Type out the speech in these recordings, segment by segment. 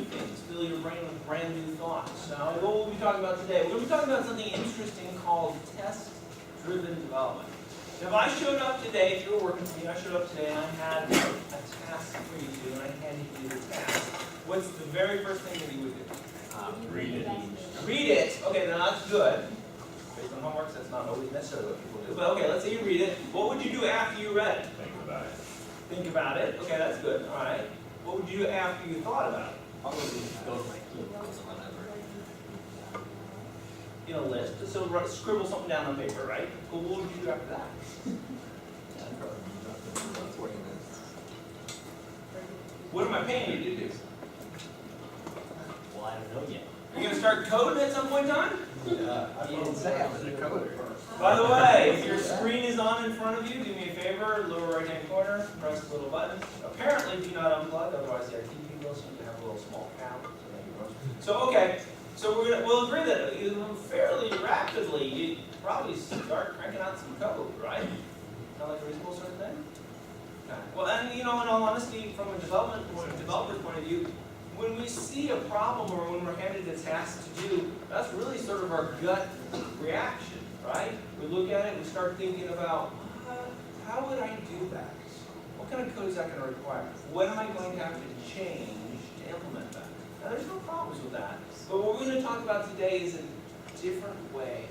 new things, fill your brain with brand new thoughts. Now, what will we be talking about today? We're going to be talking about something interesting called test-driven development. Now, if I showed up today, if you were working for me, I showed up today and I had a task for you to do, and I handed you the task, what's the very first thing that you would do? Read it. Read it. Okay, then that's good. Based on homework, that's not always necessarily what people do. But okay, let's say you read it. What would you do after you read it? Think about it. Think about it. Okay, that's good. All right. What would you do after you thought about it? Probably go to my keyboard or whatever. In a list. So scribble something down on paper, right? Well, what would you do after that? Yeah, I'd probably do about 40 minutes. What am I paying you to do? Well, I don't know yet. Are you going to start coding at some point in time? Yeah, you didn't say I was a coder. By the way, if your screen is on in front of you, do me a favor, lower right-hand corner, press the little button. Apparently, do not unplug, otherwise the IT people seem to have a little small count. So, okay, so we'll agree that fairly rapidly, you probably start cranking out some code, right? Sound like a reasonable sort of thing? Okay. Well, and in all honesty, from a developer's point of view, when we see a problem or when we're handed a task to do, that's really sort of our gut reaction, right? We look at it, we start thinking about, how would I do that? What kind of code is that going to require? What am I going to have to change to implement that? Now, there's no problems with that. But what we're going to talk about today is a different way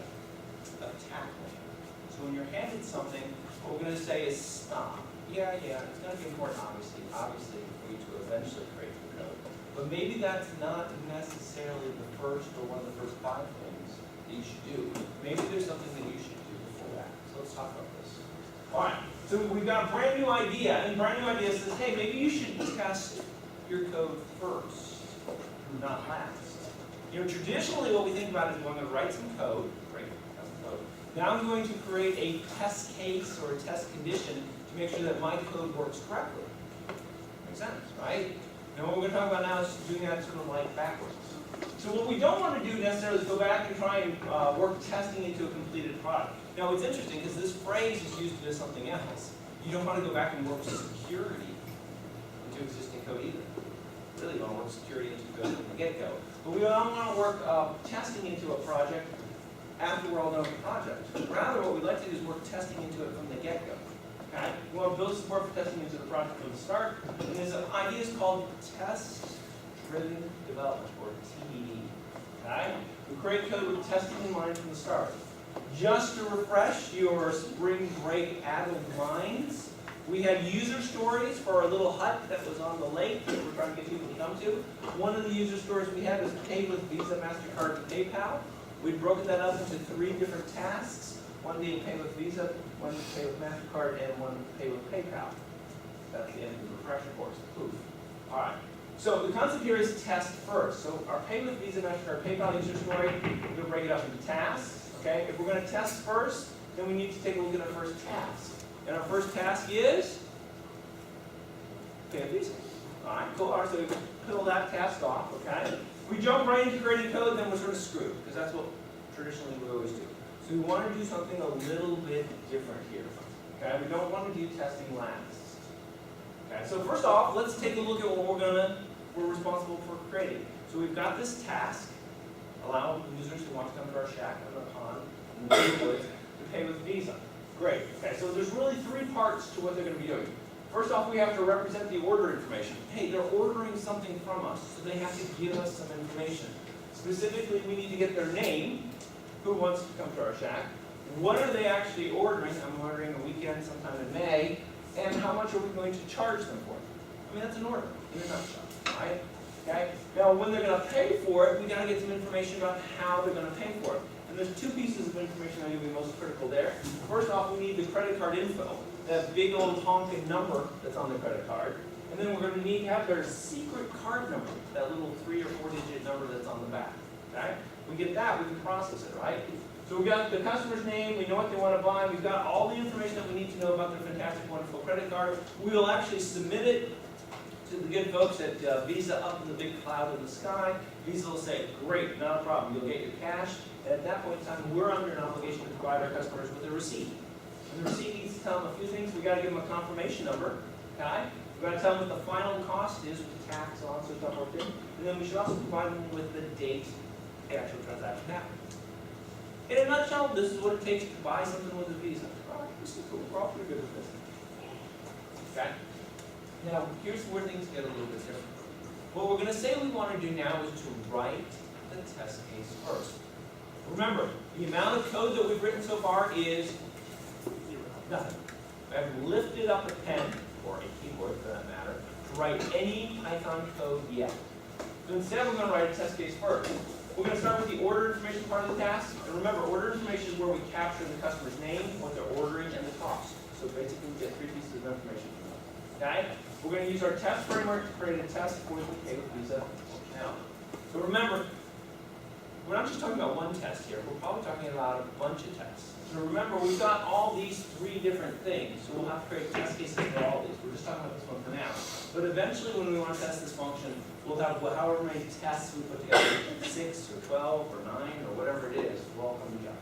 of tackling it. So when you're handed something, what we're going to say is stop. Yeah, it's going to be important, obviously, for you to eventually create the code. But maybe that's not necessarily the first or one of the first 5 things that you should do. Maybe there's something that you should do before that. So let's talk about this. All right. So we've got a brand new idea, and brand new idea says, hey, maybe you should test your code first, not last. Traditionally what we think about is, well, I'm going to write some code, test code. Now I'm going to create a test case or a test condition to make sure that my code works correctly. Makes sense, right? And what we're going to talk about now is doing that sort of like backwards. So what we don't want to do necessarily is go back and try and work testing into a completed product. Now it's interesting because this phrase is used to do something else. You don't want to go back and work security into existing code either. Really, you want to work security into code from the get-go. But we don't want to work testing into a project after we're all done with the project. Rather, what we'd like to do is work testing into it from the get-go. Okay? We want to build support for testing into the project from the start. And this idea is called test-driven development, or TDD. Okay? We create code with testing in mind from the start. Just to refresh your spring break addled minds, we had user stories for our little hut that was on the lake that we're trying to get people to come to. One of the user stories we had was pay with Visa, MasterCard, and PayPal. We'd broken that up into 3 different tasks. One being pay with Visa, one pay with MasterCard, and one pay with PayPal. That's the end of the refresher course. Poof. All right. So the concept here is test first. So our pay with Visa, MasterCard, PayPal user story, we're going to break it up into tasks. Okay. If we're going to test first, then we need to take a look at our first task. And our first task is pay with Visa. All right. Cool. All right. So we peel that task off. Okay. If we jump right into creating code, then we're sort of screwed because that's what traditionally we always do. So we want to do something a little bit different here. Okay, we don't want to do testing last. Okay, so first off, let's take a look at what we're responsible for creating. So we've got this task, allow users who want to come to our shack on the pond in the neighborhood to pay with Visa. Great. Okay, so there's really 3 parts to what they're going to be doing. First off, we have to represent the order information. Hey, they're ordering something from us, so they have to give us some information. Specifically, we need to get their name. Who wants to come to our shack? What are they actually ordering? I'm ordering a weekend sometime in May. And how much are we going to charge them for it? I mean, that's an order in a nutshell, right? Okay? Now, when they're going to pay for it, we got to get some information about how they're going to pay for it. And there's 2 pieces of information that are going to be most critical there. First off, we need the credit card info, that big old honking number that's on the credit card. And then we're going to need to have their secret card number, that little 3 or 4-digit number that's on the back. Okay? We get that, we can process it, right? So we've got the customer's name, we know what they want to buy, we've got all the information that we need to know about their fantastic, wonderful credit card. We will actually submit it to the good folks at Visa up in the big cloud in the sky. Visa will say, great, not a problem, you'll get your cash. And at that point in time, we're under an obligation to provide our customers with a receipt. And the receipt needs to tell them a few things. We've got to give them a confirmation number, okay? We've got to tell them what the final cost is with the tax, all that sort of stuff worked in. And then we should also provide them with the date the actual transaction happened. In a nutshell, this is what it takes to buy something with a Visa. Oh, this is cool. We're all pretty good with this. Okay? Now, here's where things get a little bit different. What we're going to say we want to do now is to write the test case first. Remember, the amount of code that we've written so far is nothing. I have lifted up a pen, or a keyboard for that matter, to write any Python code yet. So instead we're going to write a test case first. We're going to start with the order information part of the task. And remember, order information is where we capture the customer's name, what they're ordering, and the cost. So basically we get 3 pieces of information from them. Okay? We're going to use our test framework to create a test for the Pay with Visa functionality. So remember, we're not just talking about one test here. We're probably talking about a bunch of tests. So remember, we've got all these 3 different things. So we'll have to create test cases for all these. We're just talking about this one for now. But eventually, when we want to test this function, we'll have however many tests we put together, 6 or 12 or 9 or whatever it is, will all come together.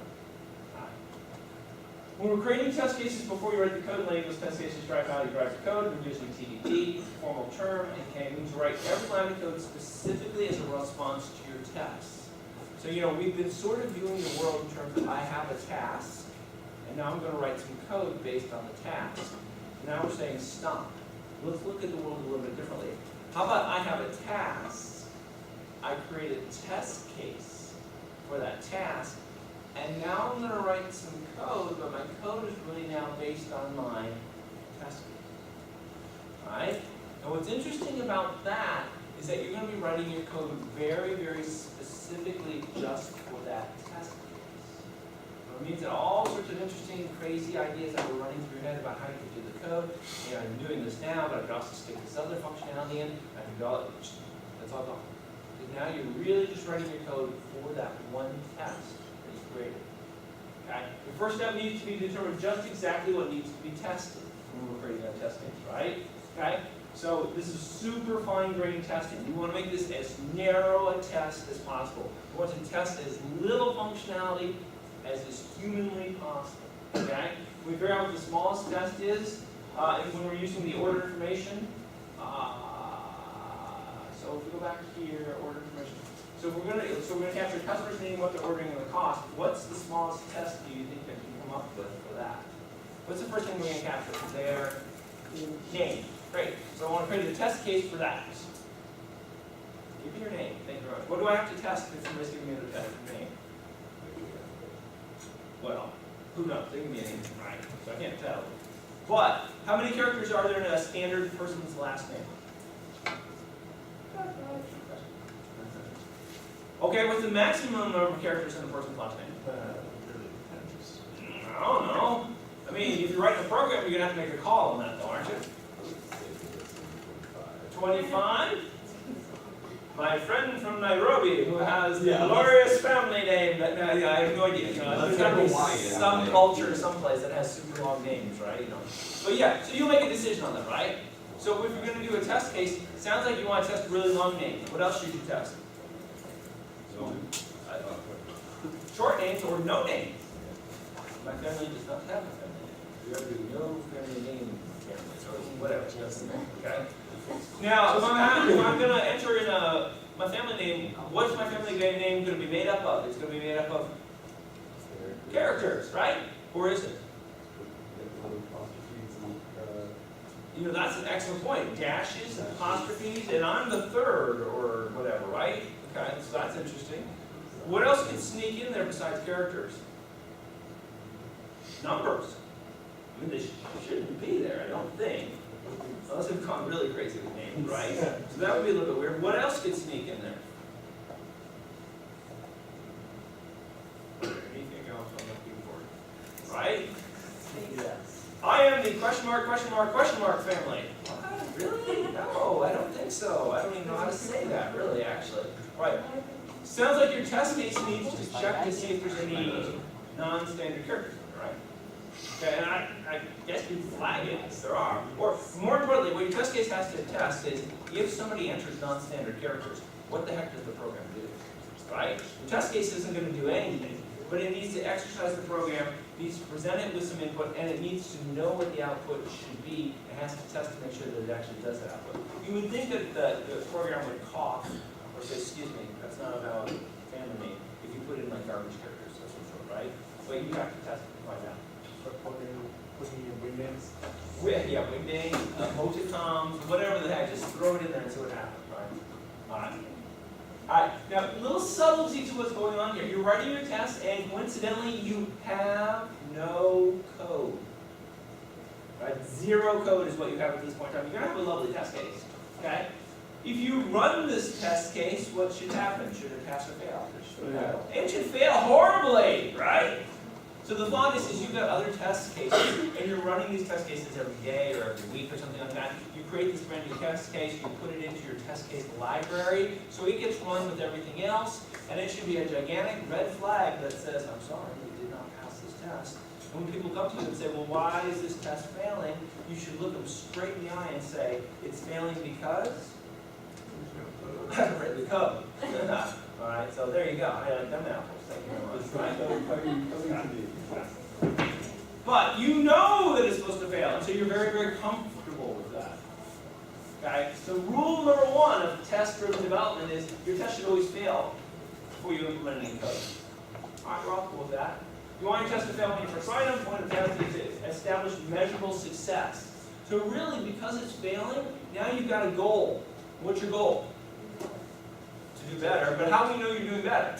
When we're creating test cases before you write the code, letting those test cases drive how you drive the code, we're using TDD, formal term, and K means write every line of code specifically as a response to your tests. So, you know, we've been sort of viewing the world in terms of I have a task, and now I'm going to write some code based on the task. Now we're saying stop. Let's look at the world a little bit differently. How about I have a task, I create a test case for that task, and now I'm going to write some code, but my code is really now based on my test case. Alright? And what's interesting about that is that you're going to be writing your code very, very specifically just for that test case. So it means that all sorts of interesting, crazy ideas that were running through your head about how you could do the code, you know, I'm doing this now, but I could also stick this other functionality in, I could go, that's all gone. Because now you're really just writing your code for that one test. Created. Okay? The first step needs to be to determine just exactly what needs to be tested when we're creating our test case, right? Okay? So this is super fine-grained testing. We want to make this as narrow a test as possible. We want to test as little functionality as is humanly possible. Okay? We figure out what the smallest test is when we're using the order information. So if we go back here, order information. So we're going to capture customer's name, what they're ordering, and the cost. What's the smallest test do you think that you can come up with for that? What's the first thing we're going to capture? Their name. Great. So I want to create a test case for that. Give me your name. Thank you very much. What do I have to test if somebody's giving me the test name? Well, who knows? They can be anything, right? So I can't tell. But how many characters are there in a standard person's last name? Okay, what's the maximum number of characters in a person's last name? I don't know. I mean, if you're writing a program, you're going to have to make a call on that, though, aren't you? 25? My friend from Nairobi, who has the glorious family name that I have no idea. You know, there's got to be some culture someplace that has super long names, right? You know. But yeah, so you'll make a decision on that, right? So if you're going to do a test case, it sounds like you want to test really long names. What else should you test? Short names or no names. My family does not have a family name. We have to do no family name family, so whatever. Okay. Now, if I'm going to enter in my family name, what's my family name going to be made up of? It's going to be made up of characters, right? Or is it? You know, that's an excellent point. Dashes, apostrophes, and I'm the third or whatever, right? Okay, so that's interesting. What else can sneak in there besides characters? Numbers. I mean, they shouldn't be there, I don't think. Unless they've gone really crazy with names, right? So that would be a little bit weird. What else could sneak in there? Anything else I'm looking for? Right? Yes. I am the question mark family. What? Really? No, I don't think so. I don't even know how to say that, really, actually. Right. Sounds like your test case needs to check to see if there's any non-standard characters in it, right? Okay, and I guess you flag it if there are. Or, more importantly, what your test case has to test is if somebody enters non-standard characters, what the heck does the program do? Right? The test case isn't going to do anything but it needs to exercise the program, needs to present it with some input, and it needs to know what the output should be. It has to test to make sure that it actually does that output. You would think that the program would cough or say, excuse me, that's not a valid family name, if you put it in like garbage characters, that's for sure, right? But you have to test it to find out. Putting in wing names. Yeah, wing names, emoticons, whatever the heck, just throw it in there and see what happens, right? All right. All right, now a little subtlety to what's going on here. You're writing your test, and coincidentally, you have no code. Right? Zero code is what you have at this point in time. You're going to have a lovely test case. Okay? If you run this test case, what should happen? Should it pass or fail? It should fail horribly, right? So the thought is you've got other test cases, and you're running these test cases every day or every week or something like that. You create this brand new test case, you put it into your test case library, so it gets run with everything else, and it should be a gigantic red flag that says, I'm sorry, you did not pass this test. And when people come to you and say, well, why is this test failing? You should look them straight in the eye and say, it's failing because? I haven't read the code. All right, so there you go. I like them apples. Thank you very much. Right? But you know that it's supposed to fail, and so you're very, very comfortable with that. Okay? So rule number one of test-driven development is your test should always fail before you implement any code. All right, we're all cool with that. You want your test to fail when you first write them. Point of test is to establish measurable success. So really, because it's failing, now you've got a goal. What's your goal? To do better. But how do you know you're doing better?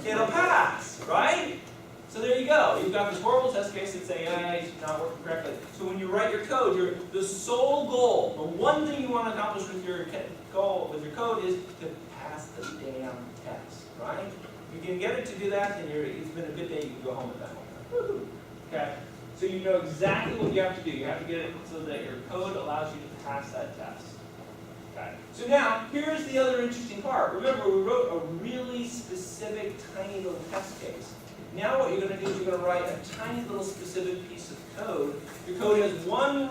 It'll pass, right? So there you go. You've got this horrible test case that's saying, it's not working correctly. So when you write your code, the sole goal, the one thing you want to accomplish with your code is to pass the damn test, right? If you can get it to do that, then it's been a good day. You can go home with that one. Okay? So you know exactly what you have to do. You have to get it so that your code allows you to pass that test. Okay. So now, here's the other interesting part. Remember, we wrote a really specific, tiny little test case. Now what you're going to do is you're going to write a tiny little specific piece of code. Your code has one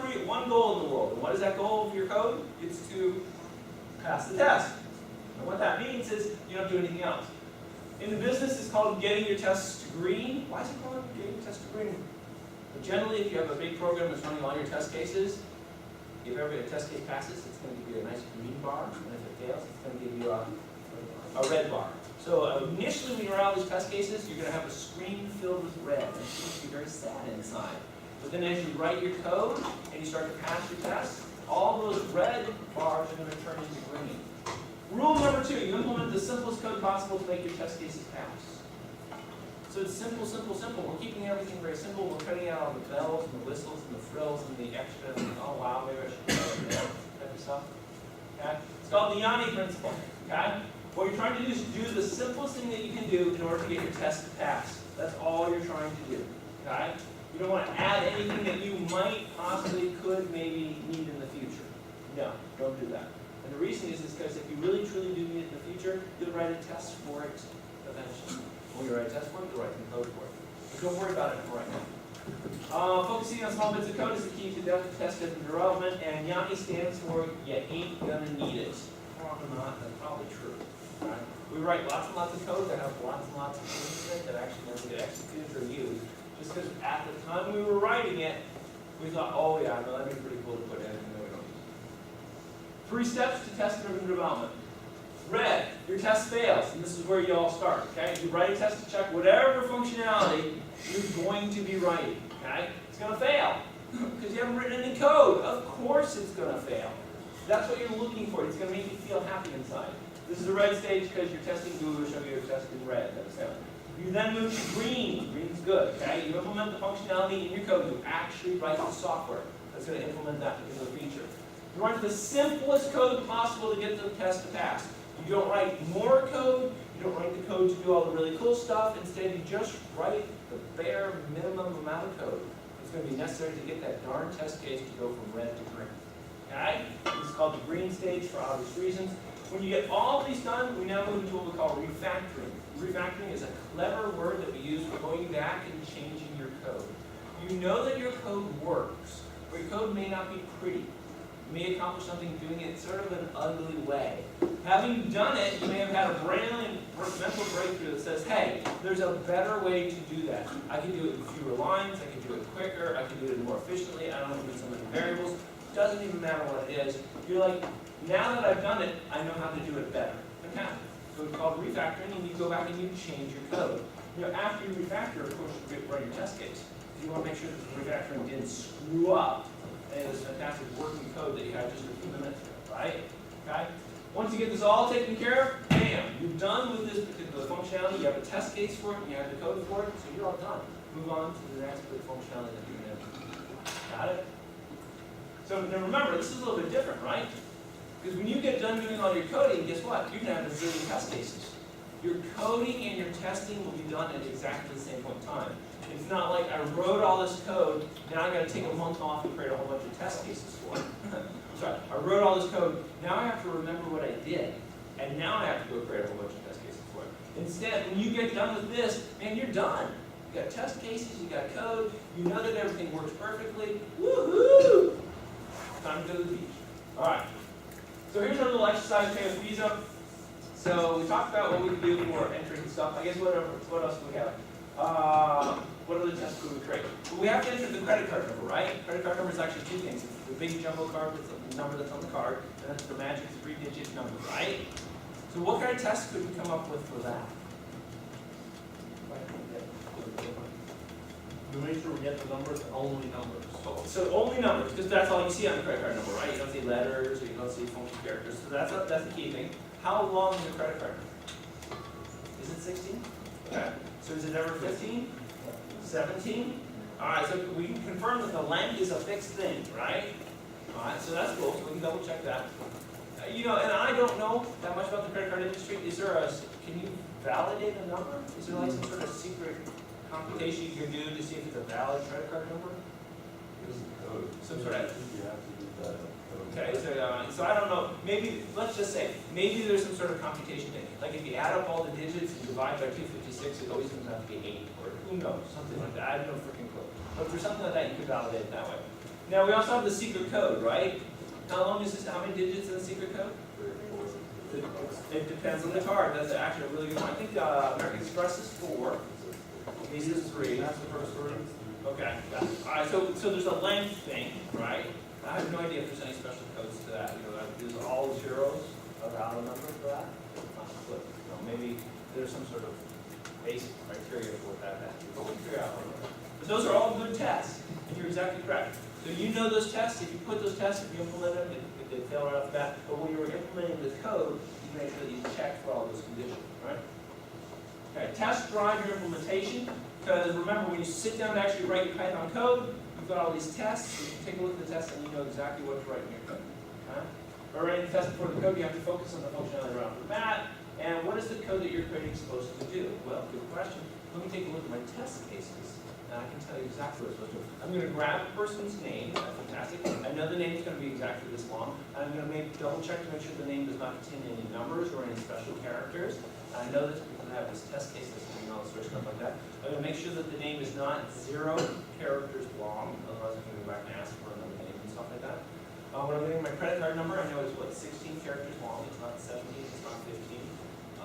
goal in the world. And what is that goal of your code? It's to pass the test. And what that means is you don't do anything else. In the business, it's called getting your tests to green. Why is it called getting your tests to green? But generally, if you have a big program that's running all your test cases, if every test case passes, it's going to give you a nice green bar, and if it fails, it's going to give you a red bar. So initially, when you run all these test cases, you're going to have a screen filled with red, and it's going to be very sad inside. But then as you write your code, and you start to pass your tests, all those red bars are going to turn into green. Rule number 2, you implement the simplest code possible to make your test cases pass. So it's simple, simple, simple. We're keeping everything very simple. We're cutting out all the bells and the whistles and the frills and the extra, and oh wow, maybe I should do that type of stuff. Okay? It's called the Yanni principle. Okay? What you're trying to do is do the simplest thing that you can do in order to get your test to pass. That's all you're trying to do. Okay? You don't want to add anything that you might, possibly, could, maybe need in the future. No, don't do that. And the reason is because if you really, truly do need it in the future, you'll write a test for it eventually. When you write a test for it, you'll write some code for it. But don't worry about it for right now. Focusing on small bits of code is the key to test-driven development, and Yanni stands for you ain't gonna need it. Probably not, that's probably true. Right? We write lots and lots of code that have lots and lots of things in it that actually never get executed or used. Just because at the time we were writing it, we thought, oh yeah, no, that'd be pretty cool to put in, and then we don't use it. 3 steps to test-driven development. Red, your test fails, and this is where you all start, okay? You write a test to check whatever functionality you're going to be writing, okay? It's going to fail, because you haven't written any code. Of course it's going to fail. That's what you're looking for. It's going to make you feel happy inside. This is the red stage because you're testing blue, so you're testing red. That's failing. You then move to green. Green's good, okay? You implement the functionality in your code. You actually write the software that's going to implement that particular feature. You write the simplest code possible to get the test to pass. You don't write more code, you don't write the code to do all the really cool stuff. Instead, you just write the bare minimum amount of code that's going to be necessary to get that darn test case to go from red to green. Okay? This is called the green stage for obvious reasons. When you get all of these done, we now move into what we call refactoring. Refactoring is a clever word that we use for going back and changing your code. You know that your code works, but your code may not be pretty. You may accomplish something doing it sort of an ugly way. Having done it, you may have had a mental breakthrough that says, hey, there's a better way to do that. I can do it in fewer lines, I can do it quicker, I can do it more efficiently, I don't have to do so many variables. Doesn't even matter what it is. You're like, now that I've done it, I know how to do it better. Fantastic. So it's called refactoring, and you go back and you change your code. You know, after you refactor, of course, you run your test case. You want to make sure that the refactoring didn't screw up and it was fantastic working code that you had just a few minutes ago, right? Okay? Once you get this all taken care of, bam, you're done with this particular functionality. You have a test case for it, and you have the code for it, so you're all done. Move on to the next bit of functionality that you're going to have. Got it? So now remember, this is a little bit different, right? Because when you get done doing all your coding, guess what? You're going to have a zillion test cases. Your coding and your testing will be done at exactly the same point in time. It's not like I wrote all this code, now I got to take a month off and create a whole bunch of test cases for it. Sorry, I wrote all this code, now I have to remember what I did, and now I have to go create a whole bunch of test cases for it. Instead, when you get done with this, man, you're done. You got test cases, you got code, you know that everything works perfectly. Woohoo! Time to go to the beach. All right. So here's our little exercise, pay with Visa. So we talked about what we can do for entering stuff. I guess what else do we have? What other tests could we create? Well, we have to enter the credit card number, right? Credit card number is actually two things. It's the big jumbo card with the number that's on the card, and that's the magic 3-digit number, right? So what kind of tests could we come up with for that? To make sure we get the numbers, only numbers. So only numbers, because that's all you see on the credit card number, right? You don't see letters, or you don't see funky characters. So that's the key thing. How long is the credit card number? Is it 16? Okay. So is it ever 15? 17? All right, so we can confirm that the length is a fixed thing, right? All right, so that's cool. So we can double check that. You know, and I don't know that much about the credit card industry. Can you validate a number? Is there like some sort of secret computation you can do to see if it's a valid credit card number? Some sort of. Okay, so I don't know. Maybe let's just say maybe there's some sort of computation thing. Like if you add up all the digits and divide by 256, it always comes out to be 8, or who knows, something like that. I have no freaking clue. But if there's something like that, you can validate it that way. Now we also have the secret code, right? How long is this? How many digits in the secret code? It depends on the card. That's actually a really good one. I think American Express is 4. Visa is 3. That's the first three. Okay. Yeah. All right. So there's a length thing, right? I have no idea if there's any special codes to that. You know, is all zeros a valid number for that? Not a clue. You know, maybe there's some sort of basic criteria for what that has to be, but we'll figure out. But those are all good tests, and you're exactly correct. So you know those tests. If you put those tests, if you implement them, they fail right off the bat. But when you were implementing the code, you make sure that you check for all those conditions, right? Okay. Test drive your implementation. Because remember, when you sit down to actually write your Python code, you've got all these tests, so you can take a look at the tests and you know exactly what to write in your code. Okay? By writing the test before the code, you have to focus on the functionality right off the bat. And what is the code that you're creating supposed to do? Well, good question. Let me take a look at my test cases, and I can tell you exactly what it's supposed to do. I'm going to grab a person's name. That's fantastic. I know the name is going to be exactly this long. I'm going to double check to make sure the name does not contain any numbers or any special characters. I know this because I have this test case listing and all this sort of stuff like that. I'm going to make sure that the name is not 0 characters long, otherwise I'm going to go back and ask for another name and stuff like that. When I'm getting my credit card number, I know it's 16 characters long. It's not 17, it's not 15.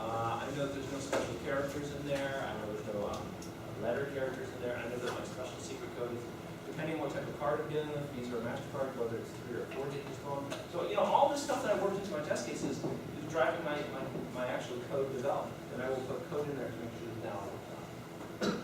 I know there's no special characters in there. I know there's no letter characters in there. I know that my special secret code is, depending on what type of card I'm dealing with, Visa or MasterCard, whether it's 3 or 4 digits long. So, you know, all this stuff that I worked into my test cases is driving my actual code development. And I will put code in there to make sure that now it's done.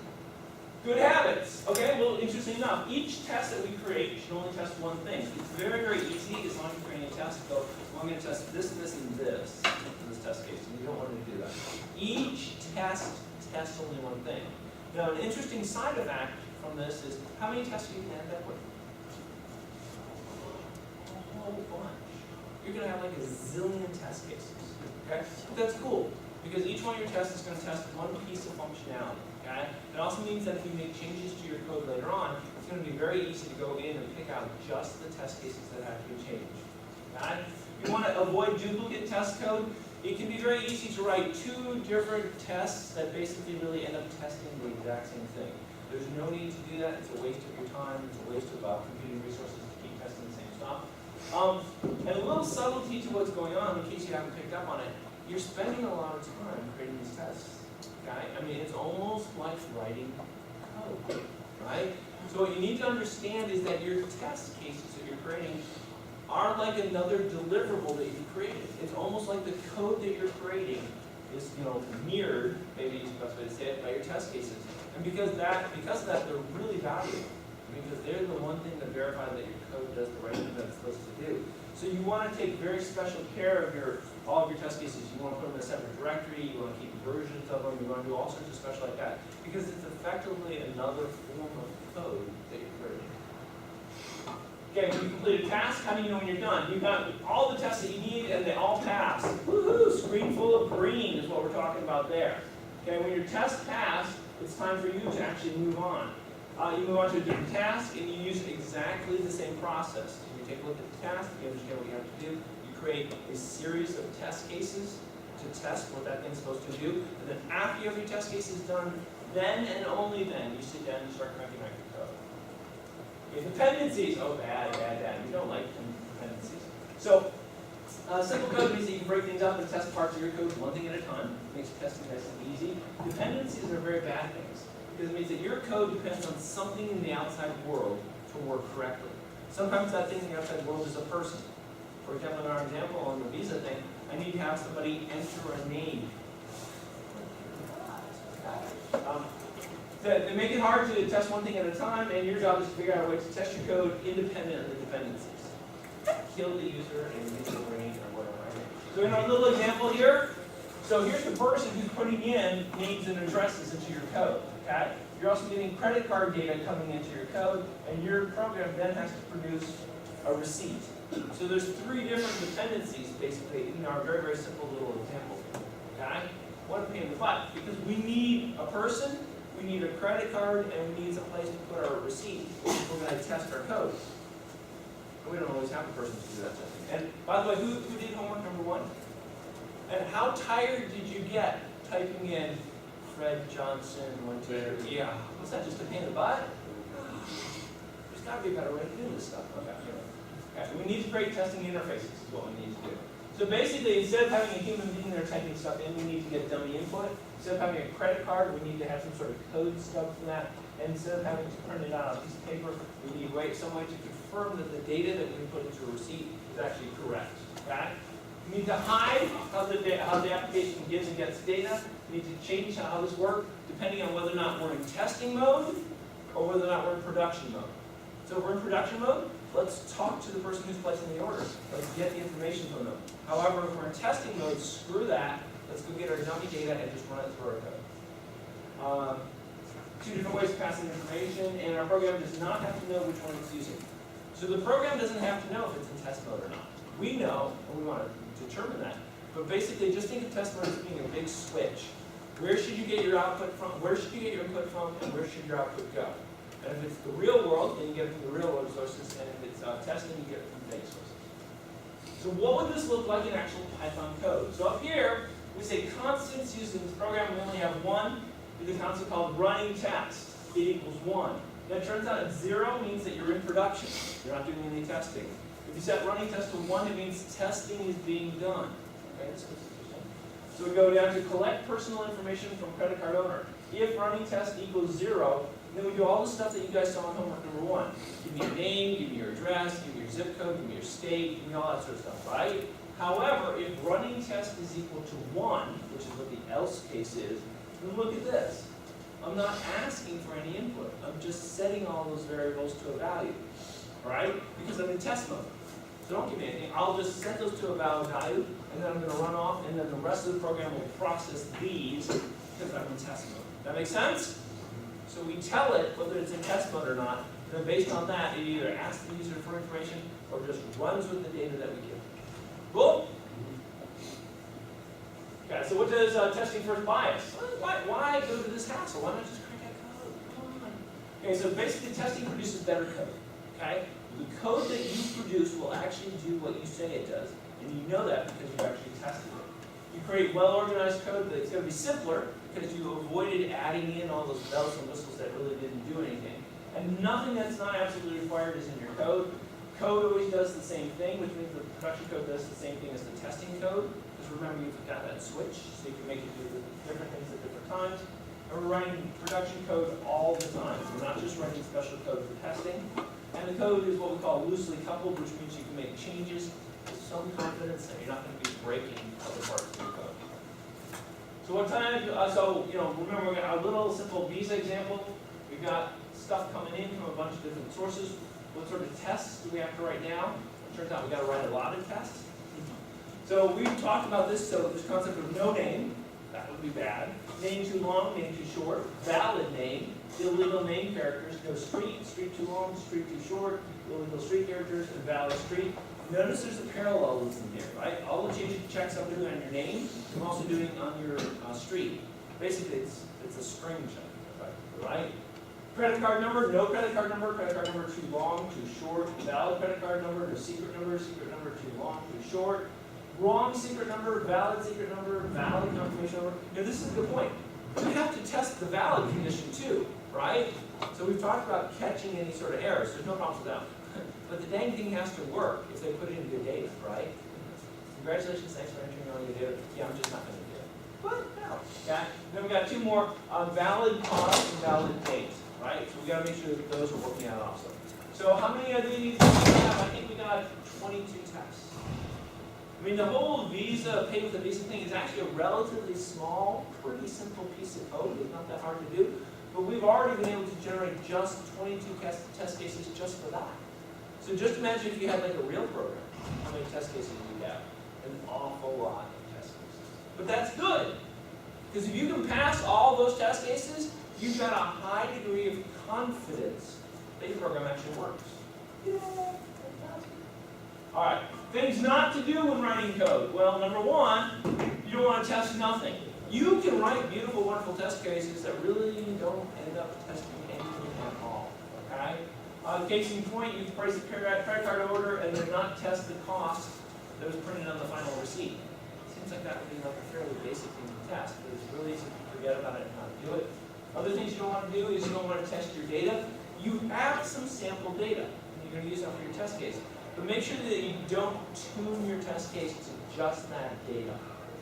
Good habits. Okay, well, interesting enough, each test that we create should only test one thing. It's very, very easy as long as you're creating a test. Go, well, I'm going to test this, this, and this in this test case. And you don't want to do that. Each test tests only one thing. Now, an interesting side effect from this is how many tests you can end up with? A whole bunch. You're going to have like a zillion test cases. Okay? But that's cool, because each one of your tests is going to test one piece of functionality. Okay? It also means that if you make changes to your code later on, it's going to be very easy to go in and pick out just the test cases that have to be changed. Okay? If you want to avoid duplicate test code, it can be very easy to write 2 different tests that basically really end up testing the exact same thing. There's no need to do that. It's a waste of your time. It's a waste of computing resources to keep testing the same stuff. And a little subtlety to what's going on, in case you haven't picked up on it, you're spending a lot of time creating these tests, okay? I mean, it's almost like writing code, right? So what you need to understand is that your test cases that you're creating are like another deliverable that you created. It's almost like the code that you're creating is, mirrored, maybe is the best way to say it, by your test cases. And because of that, they're really valuable. Because they're the one thing that verify that your code does the right thing that it's supposed to do. So you want to take very special care of all of your test cases. You want to put them in a separate directory, you want to keep versions of them, you want to do all sorts of special like that. Because it's effectively another form of code that you're creating. Okay, when you complete a task, how do you know when you're done? You've got all the tests that you need and they all pass. Woohoo! Screen full of green is what we're talking about there. Okay, when your test passed, it's time for you to actually move on. You move on to a different task and you use exactly the same process. You take a look at the task, you understand what you have to do, you create a series of test cases to test what that thing's supposed to do, and then after you have your test cases done, then and only then you sit down and you start cranking out your code. Okay, dependencies, oh bad. We don't like dependencies. So, simple code means that you can break things up and test parts of your code one thing at a time. It makes testing nice and easy. Dependencies are very bad things, because it means that your code depends on something in the outside world to work correctly. Sometimes that thing in the outside world is a person. For example, in our example on the visa thing, I need to have somebody enter a name. They make it hard to test one thing at a time, and your job is to figure out a way to test your code independent of the dependencies. Kill the user and use the range or whatever. So in our little example here, so here's the person who's putting in names and addresses into your code. Okay? You're also getting credit card data coming into your code, and your program then has to produce a receipt. So there's 3 different dependencies, basically, in our very, very simple little example. Okay? What a pain in the butt, because we need a person, we need a credit card, and we need a place to put our receipt if we're going to test our code. And we don't always have a person to do that testing. And by the way, who did homework number 1? And how tired did you get typing in Fred Johnson 1, 2, 3? Yeah. Was that just a pain in the butt? There's got to be a better way to do this stuff. Okay. So we need to create testing interfaces is what we need to do. So basically, instead of having a human being there typing stuff in, we need to get dummy input. Instead of having a credit card, we need to have some sort of code stub for that. And instead of having to print it out on a piece of paper, we need some way to confirm that the data that we put into a receipt is actually correct. Okay? We need to hide how the application gives and gets data. We need to change how this works depending on whether or not we're in testing mode or whether or not we're in production mode. So if we're in production mode, let's talk to the person who's placing the order. Let's get the information from them. However, if we're in testing mode, screw that. Let's go get our dummy data and just run it through our code. 2 different ways of passing information, and our program does not have to know which one it's using. So the program doesn't have to know if it's in test mode or not. We know, and we want to determine that. But basically, just think of test mode as being a big switch. Where should you get your output from? Where should you get your input from? And where should your output go? And if it's the real world, then you get it from the real world sources. And if it's testing, you get it from fake sources. So what would this look like in actual Python code? So up here, we say constants used in this program. We only have one. With a constant called running test. It equals 1. Now it turns out 0 means that you're in production. You're not doing any testing. If you set running test to 1, it means testing is being done. Okay, this is interesting. So we go down to collect personal information from credit card owner. If running test equals 0, then we do all the stuff that you guys saw in homework number 1. Give me your name, give me your address, give me your zip code, give me your state, give me all that sort of stuff, right? However, if running test is equal to 1, which is what the else case is, then look at this. I'm not asking for any input. I'm just setting all those variables to a value, all right? Because I'm in test mode. So don't give me anything. I'll just set those to a valid value, and then I'm going to run off, and then the rest of the program will process these because I'm in test mode. That make sense? So we tell it whether it's in test mode or not, and then based on that, it either asks the user for information or just runs with the data that we give. Cool? Okay, so what does testing first buy us? Why go to this hassle? Why not just crank that code? Come on. Okay, so basically testing produces better code. Okay? The code that you produce will actually do what you say it does, and you know that because you actually tested it. You create well-organized code that's going to be simpler because you avoided adding in all those bells and whistles that really didn't do anything. And nothing that's not absolutely required is in your code. Code always does the same thing, which means the production code does the same thing as the testing code. Because remember you've got that switch, so you can make it do different things at different times. And we're writing production code all the time. We're not just writing special code for testing. And the code is what we call loosely coupled, which means you can make changes with some confidence and you're not going to be breaking other parts of the code. So what time, remember we got our little simple Visa example. We've got stuff coming in from a bunch of different sources. What sort of tests do we have to write now? It turns out we've got to write a lot of tests. So we've talked about this, so this concept of no name, that would be bad. Name too long, name too short. Valid name, illegal name characters, no street, street too long, street too short, illegal street characters, and valid street. Notice there's a parallelism here, right? All the checks I'm doing on your name, I'm also doing on your street. Basically, it's a string check, right? Credit card number, no credit card number too long, too short. Valid credit card number, no secret number too long, too short. Wrong secret number, valid confirmation number. This is a good point. We have to test the valid condition too, right? So we've talked about catching any sort of errors. There's no problem with that. But the dang thing has to work if they put in good data, right? Congratulations, thanks for entering all your data. Yeah, I'm just not going to do it. But no. Okay. Then we got two more, valid cause and valid date, right? So we got to make sure that those are working out also. So how many of these do we have? I think we got 22 tests. I mean, the whole Visa, pay with a Visa thing is actually a relatively small, pretty simple piece of code. It's not that hard to do. But we've already been able to generate just 22 test cases just for that. So just imagine if you had like a real program, how many test cases you'd have. An awful lot of test cases. But that's good. Because if you can pass all those test cases, you've got a high degree of confidence that your program actually works. Yeah, fantastic. All right. Things not to do when writing code. Well, number one, you don't want to test nothing. You can write beautiful, wonderful test cases that really don't end up testing anything at all. Okay? Case in point, you price a credit card order and then not test the cost that was printed on the final receipt. Seems like that would be like a fairly basic thing to test, but it's really easy to forget about it and not do it. Other things you don't want to do is you don't want to test your data. You have some sample data, and you're going to use that for your test case. But make sure that you don't tune your test case to just that data,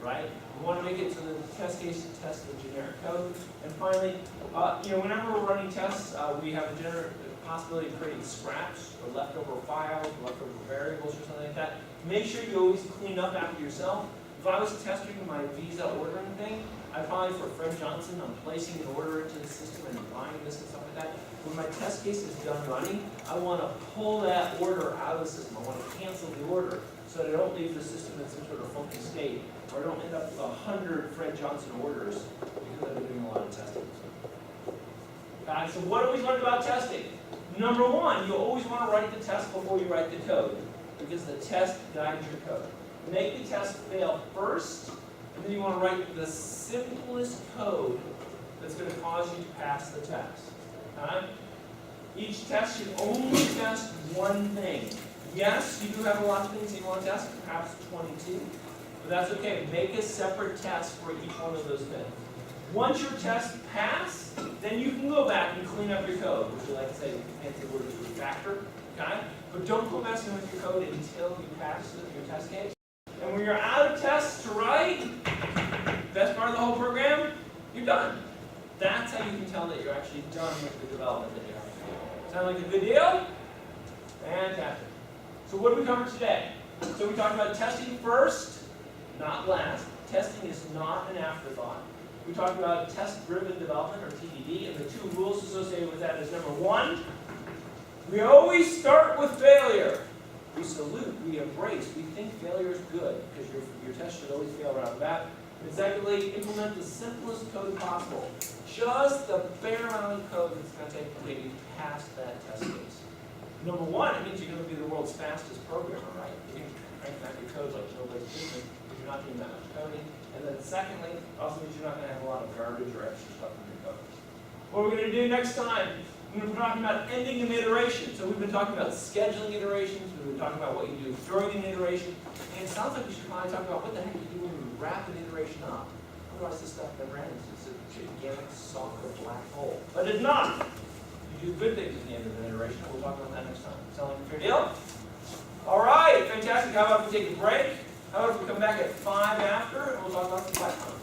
right? You want to make it so that the test case tests the generic code. And finally, whenever we're running tests, we have a possibility of creating scraps or leftover files, or leftover variables or something like that. Make sure you always clean up after yourself. If I was testing my Visa ordering thing, I'd probably, for Fred Johnson, I'm placing an order into the system and buying this and stuff like that. When my test case is done running, I want to pull that order out of the system. I want to cancel the order so that I don't leave the system in some sort of funky state, or I don't end up with 100 Fred Johnson orders because I've been doing a lot of testing. Okay, so what do we learn about testing? Number one, you always want to write the test before you write the code, because the test guides your code. Make the test fail first, and then you want to write the simplest code that's going to cause you to pass the test. Okay? Each test should only test one thing. Yes, you do have a lot of things you want to test, perhaps 22, but that's okay. Make a separate test for each one of those things. Once your tests pass, then you can go back and clean up your code, which we like to say, fancy word is refactor. Okay? But don't go messing with your code until you pass your test case. And when you're out of tests to write, best part of the whole program, you're done. That's how you can tell that you're actually done with the development that you have to do. Sound like a good deal? Fantastic. So what did we cover today? So we talked about testing first, not last. Testing is not an afterthought. We talked about test-driven development, or TDD, and the two rules associated with that is number one, we always start with failure. We salute, we embrace, we think failure is good, because your test should always fail right off the bat. And secondly, implement the simplest code possible. Just the bare amount of code that's going to take to get you past that test case. Number one, it means you're going to be the world's fastest programmer, right? You can crank out your code like nobody's business because you're not doing that much coding. And then secondly, also means you're not going to have a lot of garbage or extra stuff in your code. What we're going to do next time, we're going to be talking about ending an iteration. So we've been talking about scheduling iterations, we've been talking about what you do during an iteration, and it sounds like we should probably talk about what the heck you do when you wrap an iteration up. Otherwise this stuff never ends. It's a gigantic soccer black hole. But it's not. You do good things at the end of an iteration, and we'll talk about that next time. Sound like a fair deal? All right, fantastic. How about we take a break? How about if we come back at 5 after, and we'll talk about the platform?